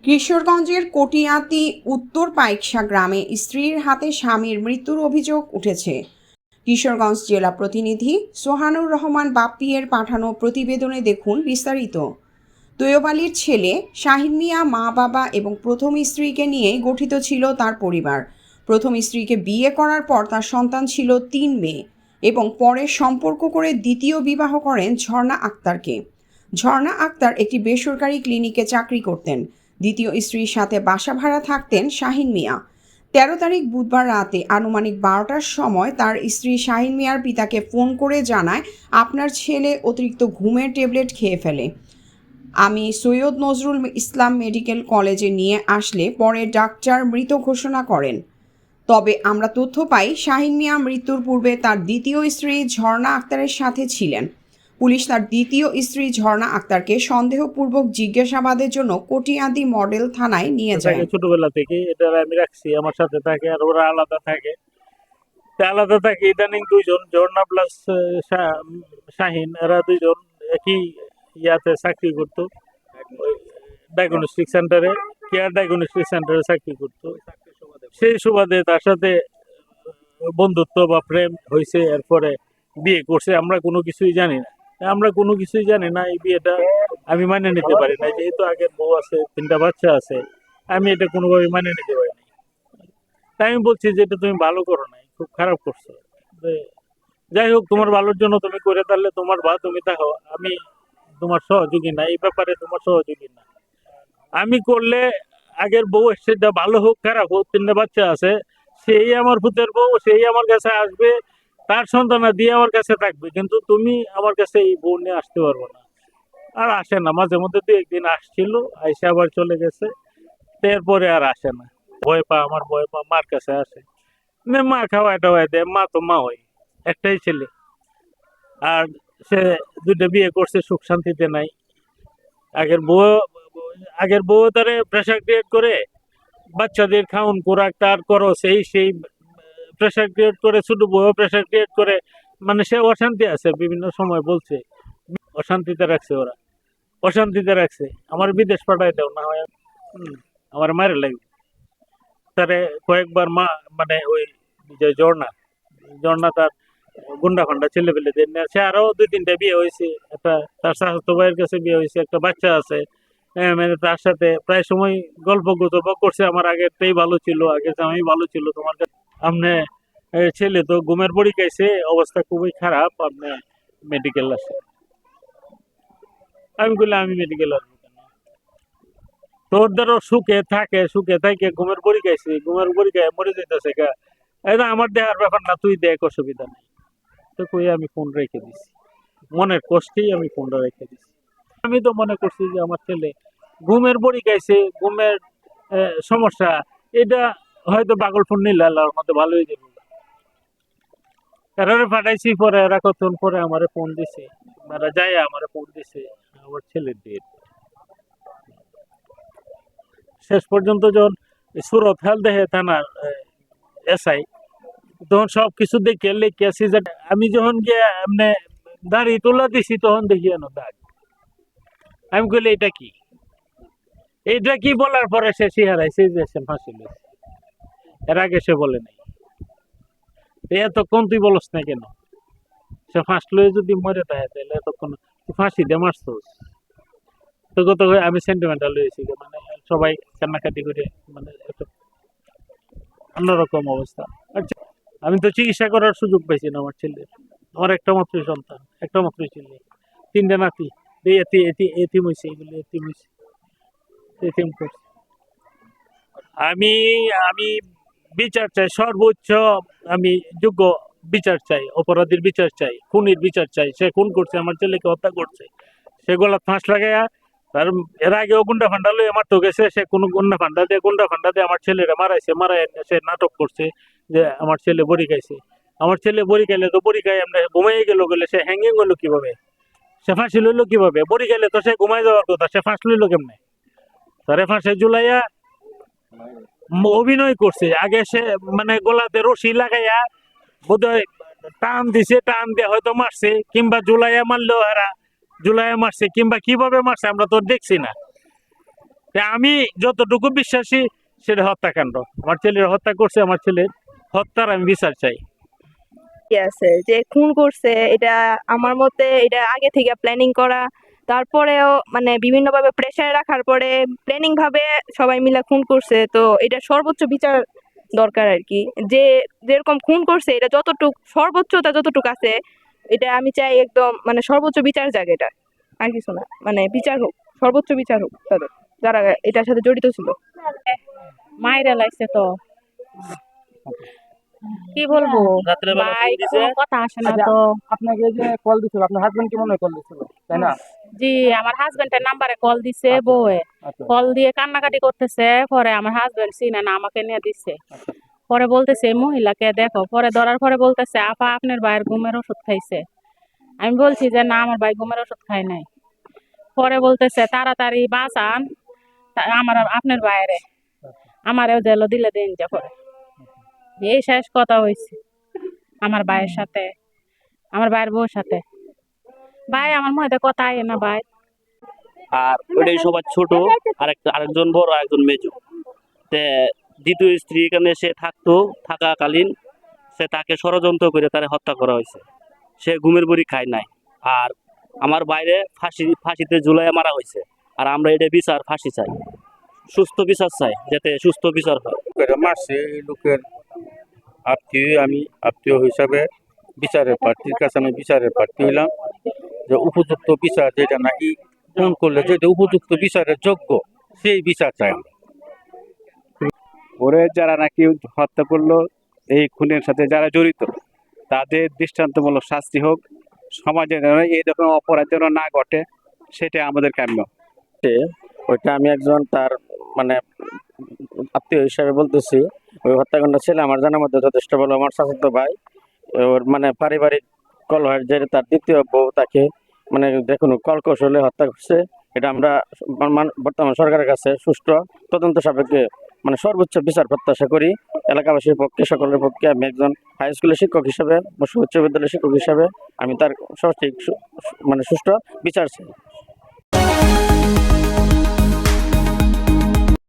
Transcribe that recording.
কিশোরগঞ্জের কটিয়াতি উত্তর পাইকশা গ্রামে স্ত্রীর হাতে স্বামীর মৃত্যুর অভিযোগ উঠেছে। কিশোরগঞ্জ জেলা প্রতিনিধি সোহানুর রহমান বাপ্পিয়ের পাঠানো প্রতিবেদনে দেখুন বিস্তারিত। তৈয়ব আলীর ছেলে শাহিন মিয়া মা বাবা এবং প্রথম স্ত্রীকে নিয়ে গঠিত ছিল তার পরিবার। প্রথম স্ত্রীকে বিয়ে করার পর তার সন্তান ছিল 3 মেয়ে এবং পরে সম্পর্ক করে দ্বিতীয় বিবাহ করেন ঝর্ণা আক্তারকে। ঝর্ণা আক্তার একটি বেসরকারি ক্লিনিকে চাকরি করতেন। দ্বিতীয় স্ত্রীর সাথে বাসা ভাড়া থাকতেন শাহিন মিয়া। 13 তারিখ বুধবার রাতে আনুমানিক 12টার সময় তার স্ত্রী শাহিন মিয়ার পিতাকে ফোন করে জানায়, আপনার ছেলে অতিরিক্ত ঘুমের ট্যাবলেট খেয়ে ফেলে। আমি সৈয়দ নজরুল ইসলাম মেডিকেল কলেজে নিয়ে আসলে পরে ডাক্তার মৃত ঘোষণা করেন। তবে আমরা তথ্য পাই শাহিন মিয়া মৃত্যুর পূর্বে তার দ্বিতীয় স্ত্রী ঝর্ণা আক্তারের সাথে ছিলেন। পুলিশ তার দ্বিতীয় স্ত্রী ঝর্ণা আক্তারকে সন্দেহপূর্বক জিজ্ঞাসাবাদের জন্য কটিয়াদি মডেল থানায় নিয়ে যায়। ছোটবেলা থেকে এটা আমি রাখছি, আমার সাথে থাকে, আর ওরা আলাদা থাকে। ইদানিং দুইজন ঝর্ণা প্লাস শাহিন, এরা দুইজন একই ইয়াতে চাকরি করতো, ডায়াগনস্টিক সেন্টারে, কেয়ার ডায়াগনস্টিক সেন্টারে চাকরি করতো। সেই সুবাদে তার সাথে বন্ধুত্ব বা প্রেম হয়েছে, এরপরে বিয়ে করছে। আমরা কোনো কিছুই জানি না। এই বিয়েটা আমি মানে নিতে পারি না, যেহেতু আগের বউ আছে, 3টা বাচ্চা আছে, আমি এটা কোনোভাবে মানে নিতে পারি না। তাই আমি বলছি যে এটা তুমি ভালো করো নাই, খুব খারাপ করছো। যাই হোক, তোমার ভালোর জন্য তুমি করে, তাহলে তোমার তুমি দেখো, আমি তোমার সহযোগী না এই ব্যাপারে, তোমার সহযোগী না। আমি করলে আগের বউ সেটা ভালো হোক খারাপ হোক, 3টা বাচ্চা আছে, সেই আমার ভূতের বউ, সেই আমার কাছে আসবে, তার সন্তানা দিয়ে আমার কাছে থাকবে। কিন্তু তুমি আমার কাছে এই বউ নিয়ে আসতে পারবো না। আর আসে না, মাঝে মধ্যে 2-1 দিন আসছিল, আইসে আবার চলে গেছে। এরপরে আর আসে না। আমার ভয় পা, মার কাছে আসে, মা খাওয়াই টাওয়াই দেয়। মা তো মা হয়, একটাই ছেলে, আর সে 2টা বিয়ে করছে, সুখ শান্তিতে নাই। আগের বউ তারে প্রেশার ক্রিয়েট করে, বাচ্চাদের খাউন খোরাক তার করো, সেই প্রেশার ক্রিয়েট করে, ছোট বউ প্রেশার ক্রিয়েট করে, মানে সে অশান্তি আছে। বিভিন্ন সময় বলছে অশান্তিতে রাখছে। আমার বিদেশ পাঠাই দাও, না হয় আমার মায়ের লাগবে। তারে কয়েকবার মা, মানে ওই যে ঝর্ণা তার গুন্ডা ফান্ডা ছেলে পেলে দেন। সে আরো 2-3টা বিয়ে হয়েছে, একটা তার স্বাস্থ্য ভাইয়ের কাছে বিয়ে হয়েছে, একটা বাচ্চা আছে। মানে তার সাথে প্রায় সময় গল্প গুজব করছে, আমার আগেরটাই ভালো ছিল, আগের জামাই ভালো ছিল, তোমার কাছে আপনি ছেলে তো ঘুমের বড়ি খাইছে, অবস্থা খুবই খারাপ, আপনি মেডিকেল আসে। আমি বললাম আমি মেডিকেল আসবো কেন? তোর ধরো সুখে থাকে ঘুমের বড়ি খাইছে, ঘুমের বড়ি খাই মরে যেতেছে গা, এটা আমার দেখার ব্যাপার না, তুই দেখ, অসুবিধা নেই। তো কই আমি ফোন রেখে দিছি, মনের কষ্টেই আমি ফোনটা রেখে দিছি। আমি তো মনে করছি যে আমার ছেলে ঘুমের বড়ি খাইছে, ঘুমের সমস্যা, এটা হয়তো পাগল ফোন নিলে আল্লাহর মধ্যে ভালো হয়ে যাবে। এরা পাঠাইছি, পরে এরা কতক্ষণ পরে আমারে ফোন দিছে, এরা যায় আমারে ফোন দিছে, আমার ছেলের ডেট। শেষ পর্যন্ত যখন সুরত হেল দেখে থানার এসআই, তখন সবকিছু দেখে লিখেছি যে আমি যখন গিয়ে এমনি দাড়ি তোলা দিছি, তখন দেখি এনো দাগ। আমি কইলে এটা কি বলার পরে সে শিহারাইছে যে সে ফাঁসি লইছে। এর আগে সে বলে নাই। এতক্ষণ তুই বলস না কেন? সে ফাঁস লয়ে যদি মরে থাকে, তাহলে এতক্ষণ তুই ফাঁসি দিয়ে মারছস। তো কত আমি সেন্টিমেন্টাল হয়েছি, মানে সবাই কান্নাকাটি করে, মানে অন্যরকম অবস্থা। আচ্ছা, আমি তো চিকিৎসা করার সুযোগ পাইছি না আমার ছেলের। আমার একটা মাত্রই সন্তান, একটা মাত্রই ছেলে, 3টা নাতি। এতিম হয়েছে, এগুলো এতিম হয়েছে, এতিম করছে। আমি আমি বিচার চাই, সর্বোচ্চ আমি যোগ্য বিচার চাই, অপরাধীর বিচার চাই, খুনির বিচার চাই। সে খুন করছে, আমার ছেলেকে হত্যা করছে, সে গলা ফাঁস লাগাইয়া, তার এর আগেও গুন্ডা ফান্ডা লই আমার তো গেছে, সে কোনো গুন্ডা ফান্ডা দিয়ে আমার ছেলেরা মারাই সে নাটক করছে যে আমার ছেলে বড়ি খাইছে। আমার ছেলে বড়ি খাইলে তো বড়ি খাই এমনি ঘুমাই গেল, সে হ্যাঙ্গিং হইলো কিভাবে? সে ফাঁসি লইলো কিভাবে? বড়ি খাইলে তো সে ঘুমাই যাওয়ার কথা, সে ফাঁস লইলো কেমনে? তারে ফাঁসে ঝুলাইয়া অভিনয় করছে। আগে সে মানে গলাতে রশি লাগাইয়া বোধহয় টান দিছে, টান দিয়ে হয়তো মারছে, কিংবা জুলাইয়া মারলেও এরা জুলাইয়া মারছে, কিংবা কিভাবে মারছে আমরা তো দেখছি না। আমি যতটুকু বিশ্বাসী সেটা হত্যাকাণ্ড। আমার ছেলের হত্যা করছে, আমার ছেলের হত্যার আমি বিচার চাই। কি আছে যে খুন করছে, এটা আমার মতে এটা আগে থেকে প্ল্যানিং করা, তারপরেও মানে বিভিন্ন ভাবে প্রেসারে রাখার পরে প্ল্যানিং ভাবে সবাই মিলে খুন করছে। তো এটা সর্বোচ্চ বিচার দরকার আর কি। যে যেরকম খুন করছে এটা যতটুক সর্বোচ্চতা যতটুক আছে, এটা আমি চাই একদম মানে সর্বোচ্চ বিচার যাক এটা, আর কিছু না, মানে বিচার হোক, সর্বোচ্চ বিচার হোক তাদের যারা এটার সাথে জড়িত ছিল। মাইরা লাগছে তো কি বলবো, ভাই কোনো কথা আসে না তো। আপনাকে যে কল দিছিল আপনার হাজবেন্ড কি মনে হয় কল দিছিল, তাই না? জি, আমার হাজবেন্ডের নাম্বারে কল দিছে বউয়ে, আচ্ছা কল দিয়ে কান্নাকাটি করতেছে। পরে আমার হাজবেন্ড চিনে না, আমাকে নিয়ে দিচ্ছে। পরে বলতেছে এই মহিলাকে দেখো, পরে ধরার পরে বলতেছে আপা আপনার ভাইয়ের ঘুমের ওষুধ খাইছে। আমি বলছি যে না, আমার ভাই ঘুমের ওষুধ খায় নাই। পরে বলতেছে তাড়াতাড়ি বাঁচান আমার আপনার বাইরে, আমারও জেলো দিলে দেন যা করে। এই শেষ কথা হয়েছে আমার ভাইয়ের সাথে, আমার ভাইয়ের বউর সাথে। ভাই আমার মধ্যে কথা আয় না ভাই। আর ওইটাই সবার ছোট, আরেকজন বড়, একজন মেজো। তে দ্বিতীয় স্ত্রী এখানে সে থাকাকালীন সে তাকে ষড়যন্ত্র করে তারে হত্যা করা হয়েছে। সে ঘুমের বড়ি খায় নাই। আর আমার বাইরে ফাঁসিতে ঝুলাইয়া মারা হয়েছে। আর আমরা এটা বিচার ফাঁসি চাই, সুস্থ বিচার চাই, যাতে সুস্থ বিচার হয়। মারছে এই লোকের আমি আত্মীয় হিসাবে বিচারের প্রার্থীর কাছে আমি বিচারের প্রার্থী হইলাম যে উপযুক্ত বিচার, যেটা নাকি খুন করলে যেটা উপযুক্ত বিচারের যোগ্য, সেই বিচার চাই আমরা। ওরে যারা নাকি হত্যা করলো, এই খুনের সাথে যারা জড়িত, তাদের দৃষ্টান্তমূলক শাস্তি হোক। সমাজে যেন এই রকম অপরাধ যেন না ঘটে, সেটা আমাদের কাম্য। ওইটা আমি একজন তার মানে আত্মীয় হিসাবে বলতেছি। ওই হত্যাকাণ্ড ছেলে আমার জানার মধ্যে যথেষ্ট ভালো, আমার চাচাতো ভাই। ওর মানে পারিবারিক কলহের জেরে তার দ্বিতীয় বউ তাকে মানে দেখুন কলকৌশলে হত্যা করছে। এটা আমরা বর্তমান সরকারের কাছে সুষ্ঠু তদন্ত সাপেক্ষে মানে সর্বোচ্চ বিচার প্রত্যাশা করি। এলাকাবাসীর পক্ষে, সকলের পক্ষে আমি একজন হাই স্কুলের শিক্ষক হিসাবে, উচ্চ বিদ্যালয়ের শিক্ষক হিসাবে আমি তার সঠিক মানে সুষ্ঠু বিচার চাই।